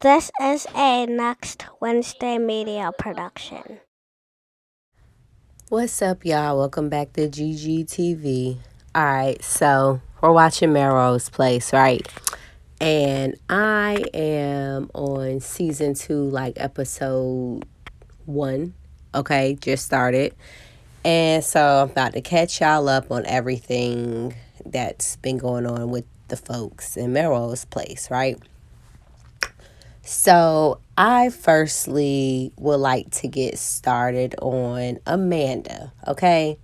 This is a Next Wednesday media production. What's up, y'all? Welcome back to GGTV. All right, so we're watching Melrose Place, right? And I am on season 2, like episode 1. Okay, just started. And so I'm about to catch y'all up on everything that's been going on with the folks in Melrose Place, right? So I firstly would like to get started on Amanda, okay?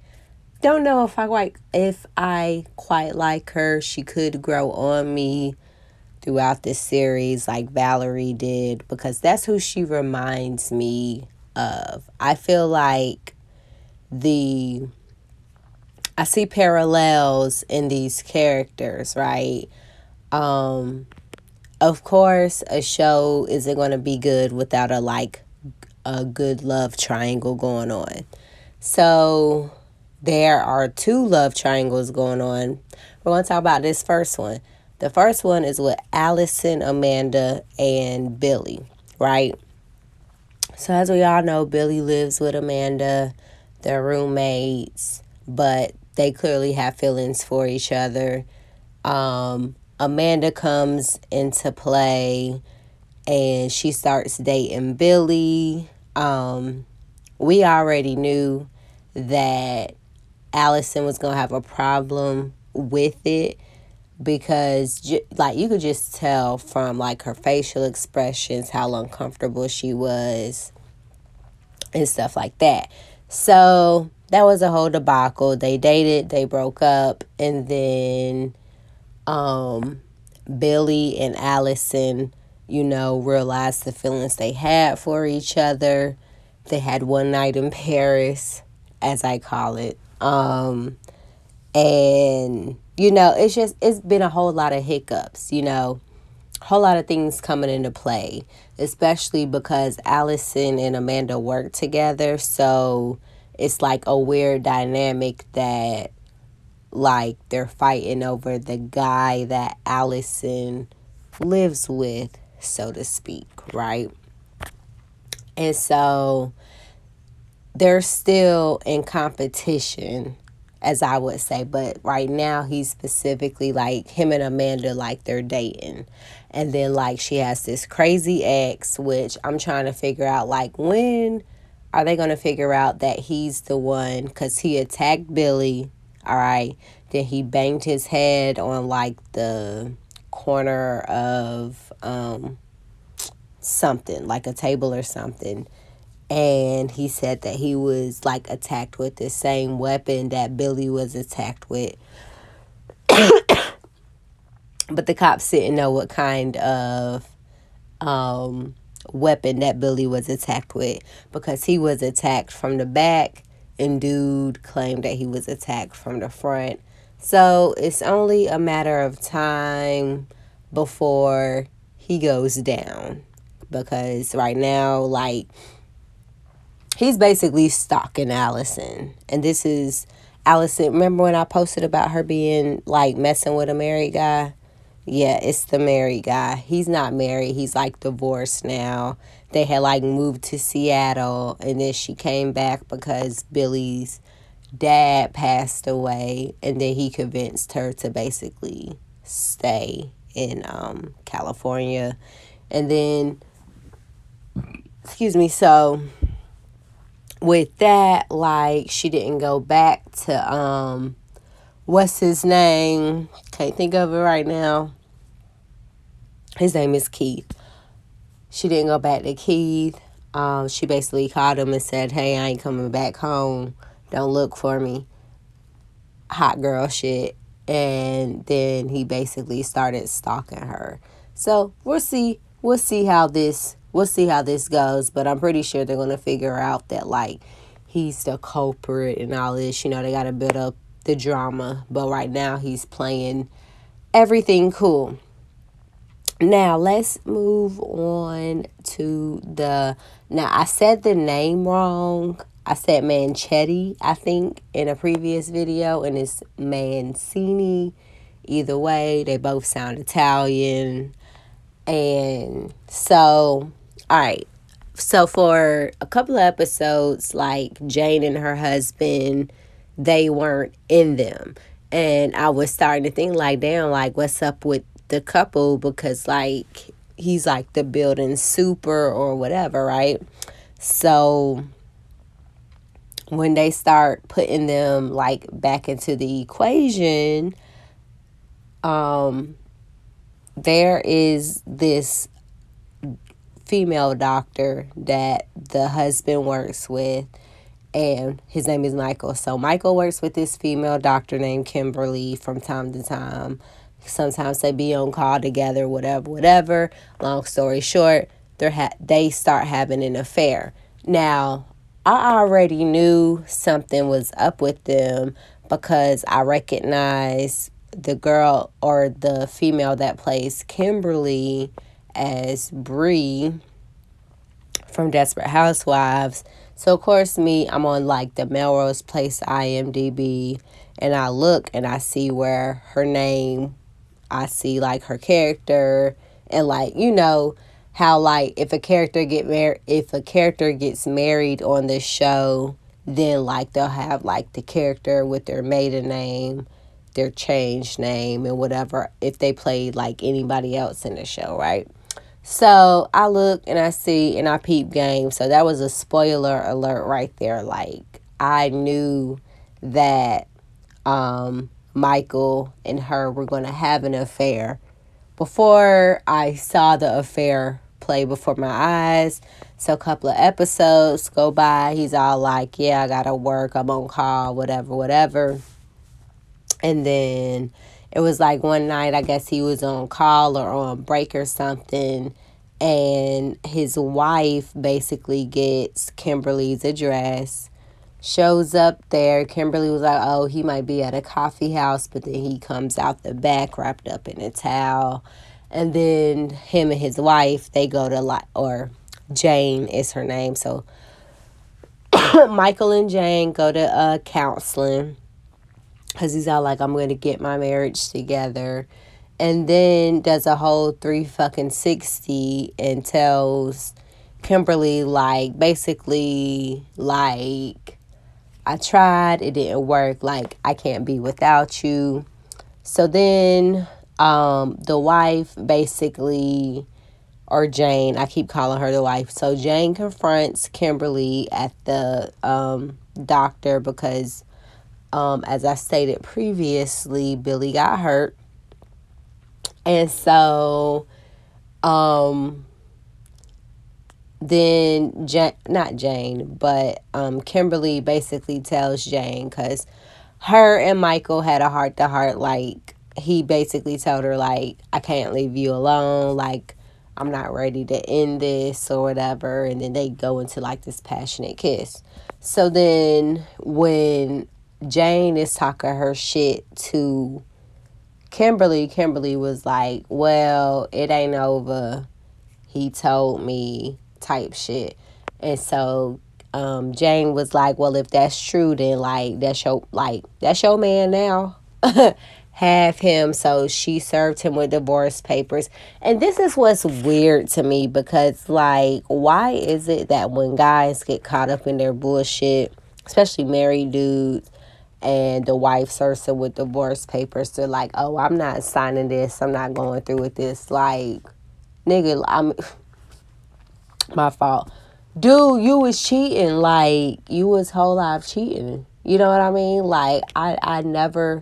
Don't know if I quite like her. She could grow on me throughout this series like Valerie did, because that's who she reminds me of. I feel like I see parallels in these characters, right? Of course, a show isn't going to be good without a good love triangle going on. So there are 2 love triangles going on. We're going to talk about this first one. The first one is with Allison, Amanda, and Billy, right? So as we all know, Billy lives with Amanda. They're roommates, but they clearly have feelings for each other. Amanda comes into play and she starts dating Billy. We already knew that Allison was going to have a problem with it because you could just tell from like her facial expressions how uncomfortable she was and stuff like that. So that was a whole debacle. They dated, they broke up, and then Billy and Allison, realized the feelings they had for each other. They had one night in Paris, as I call it. And, it's been a whole lot of hiccups, a whole lot of things coming into play, especially because Allison and Amanda work together. So it's like a weird dynamic that like they're fighting over the guy that Allison lives with, so to speak, right? And so they're still in competition, as I would say, but right now he's specifically like him and Amanda, like they're dating. And then like she has this crazy ex, which I'm trying to figure out like when are they going to figure out that he's the one, because he attacked Billy, all right? Then he banged his head on like the corner of something, like a table or something. And he said that he was like attacked with the same weapon that Billy was attacked with. But the cops didn't know what kind of weapon that Billy was attacked with, because he was attacked from the back and dude claimed that he was attacked from the front. So it's only a matter of time before he goes down, because right now, like, he's basically stalking Allison. And this is Allison. Remember when I posted about her being like messing with a married guy? Yeah, it's the married guy. He's not married. He's like divorced now. They had like moved to Seattle, and then she came back because Billy's dad passed away, and then he convinced her to basically stay in California. And then, excuse me, so with that, like, she didn't go back to what's his name? Can't think of it right now. His name is Keith. She didn't go back to Keith. She basically called him and said, "Hey, I ain't coming back home. Don't look for me." Hot girl shit. And then he basically started stalking her. So we'll see. We'll see how this goes. But I'm pretty sure they're gonna figure out that like he's the culprit and all this. They gotta build up the drama. But right now he's playing everything cool. Now, let's move on to Now, I said the name wrong. I said Manchetti, I think, in a previous video, and it's Mancini. Either way, they both sound Italian. And so, all right. So for a couple of episodes, like Jane and her husband, they weren't in them. And I was starting to think like, damn, like what's up with the couple? Because like he's like the building super or whatever, right? So when they start putting them like back into the equation, there is this female doctor that the husband works with, and his name is Michael. So Michael works with this female doctor named Kimberly from time to time. Sometimes they be on call together, whatever, whatever. Long story short, they start having an affair. Now, I already knew something was up with them because I recognized the girl or the female that plays Kimberly as Bree from Desperate Housewives. So of course I'm on like the Melrose Place IMDb, and I look and I see where her name, I see like her character, and like how like if a character gets married on this show, then like they'll have like the character with their maiden name, their changed name, and whatever if they played like anybody else in the show, right? So I look and I see and I peep game. So that was a spoiler alert right there. Like I knew that Michael and her were going to have an affair before I saw the affair play before my eyes. So a couple of episodes go by. He's all like, yeah, I got to work. I'm on call, whatever, whatever. And then it was like one night, I guess he was on call or on break or something. And his wife basically gets Kimberly's address, shows up there. Kimberly was like, oh, he might be at a coffee house. But then he comes out the back wrapped up in a towel. And then him and his wife, they go to or Jane is her name. So Michael and Jane go to counseling. Because he's all like, I'm going to get my marriage together. And then does a whole 360 and tells Kimberly, like, basically, like, I tried, it didn't work. Like, I can't be without you. So then the wife basically, or Jane, I keep calling her the wife. So Jane confronts Kimberly at the doctor because as I stated previously, Billy got hurt. And so, then not Jane, but Kimberly basically tells Jane, because her and Michael had a heart to heart. Like, he basically told her, like, I can't leave you alone. Like, I'm not ready to end this or whatever. And then they go into like this passionate kiss. So then when Jane is talking her shit to Kimberly was like, well, it ain't over. He told me type shit. And so Jane was like, well, if that's true, then like that's your man now. Have him. So she served him with divorce papers. And this is what's weird to me, because like, why is it that when guys get caught up in their bullshit, especially married dudes, and the wife serves him with divorce papers, they're like, oh, I'm not signing this, I'm not going through with this. Like, nigga, I'm my fault. Dude, you was cheating. Like, you was whole life cheating. You know what I mean? Like, I never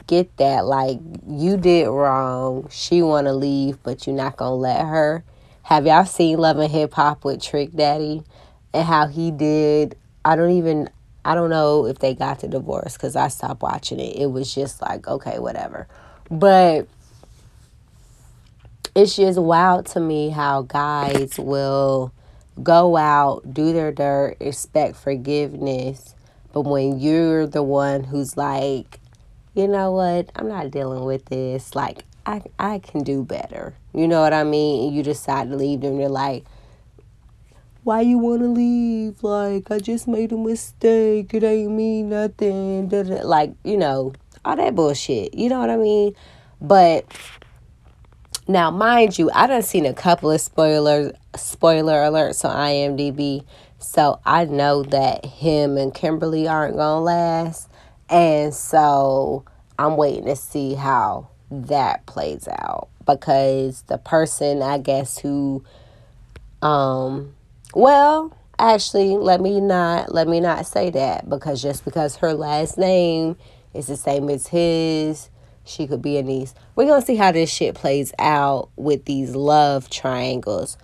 get that. Like, you did wrong. She want to leave, but you're not going to let her. Have y'all seen Love and Hip Hop with Trick Daddy? And how he did, I don't know if they got the divorce because I stopped watching it. It was just like, okay, whatever. But it's just wild to me how guys will go out, do their dirt, expect forgiveness. But when you're the one who's like, you know what, I'm not dealing with this. Like, I can do better. You know what I mean? And you decide to leave them. They're like, why you want to leave? Like, I just made a mistake. It ain't mean nothing. Like, all that bullshit. You know what I mean? But Now, mind you, I done seen a couple of spoiler alerts on IMDb, so I know that him and Kimberly aren't gonna last, and so I'm waiting to see how that plays out because the person, I guess, who well, actually, let me not say that because just because her last name is the same as his, she could be a niece. We're gonna see how this shit plays out with these love triangles.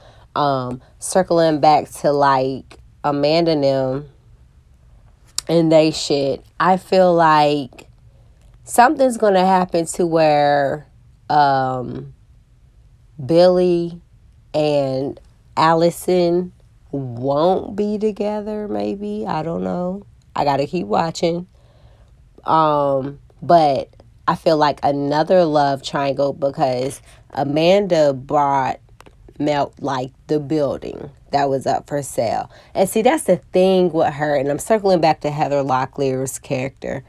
Circling back to like Amanda and them and they shit, I feel like something's gonna happen to where Billy and Allison won't be together, maybe. I don't know. I gotta keep watching. But I feel like another love triangle because Amanda bought Melt like the building that was up for sale. And see, that's the thing with her, and I'm circling back to Heather Locklear's character.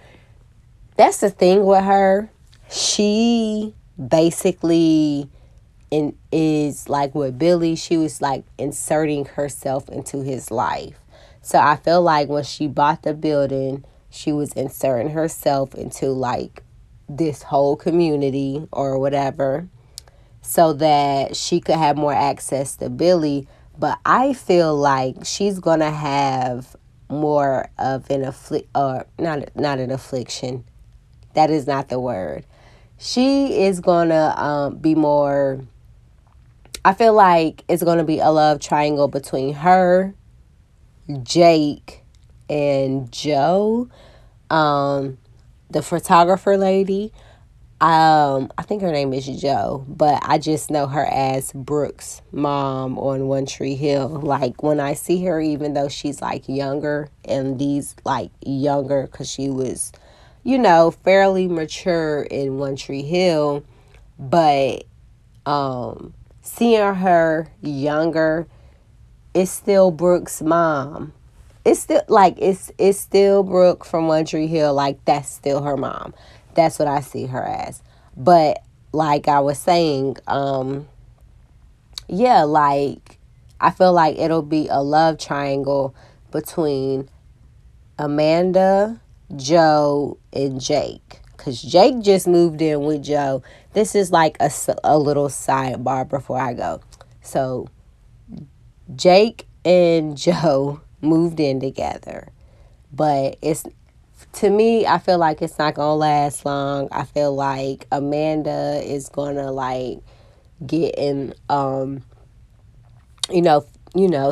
That's the thing with her. She basically is like with Billy, she was like inserting herself into his life. So I feel like when she bought the building, she was inserting herself into like this whole community or whatever so that she could have more access to Billy. But I feel like she's gonna have more of an or not an affliction. That is not the word. She is gonna be more. I feel like it's going to be a love triangle between her, Jake, and Joe, the photographer lady. I think her name is Joe, but I just know her as Brooke's mom on One Tree Hill. Like when I see her, even though she's like younger, and these like younger because she was, fairly mature in One Tree Hill, but seeing her younger, it's still Brooke's mom. It's still like it's still Brooke from One Tree Hill. Like that's still her mom. That's what I see her as. But like I was saying, yeah, like I feel like it'll be a love triangle between Amanda, Joe, and Jake. Because Jake just moved in with Joe. This is like a little sidebar before I go. So, Jake and Joe moved in together. But to me, I feel like it's not going to last long. I feel like Amanda is going to like get in,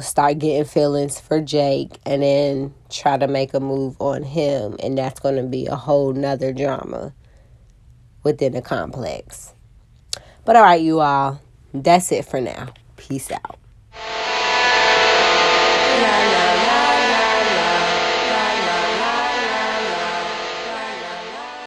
start getting feelings for Jake and then try to make a move on him. And that's going to be a whole nother drama within the complex. But all right, you all, that's it for now. Peace out.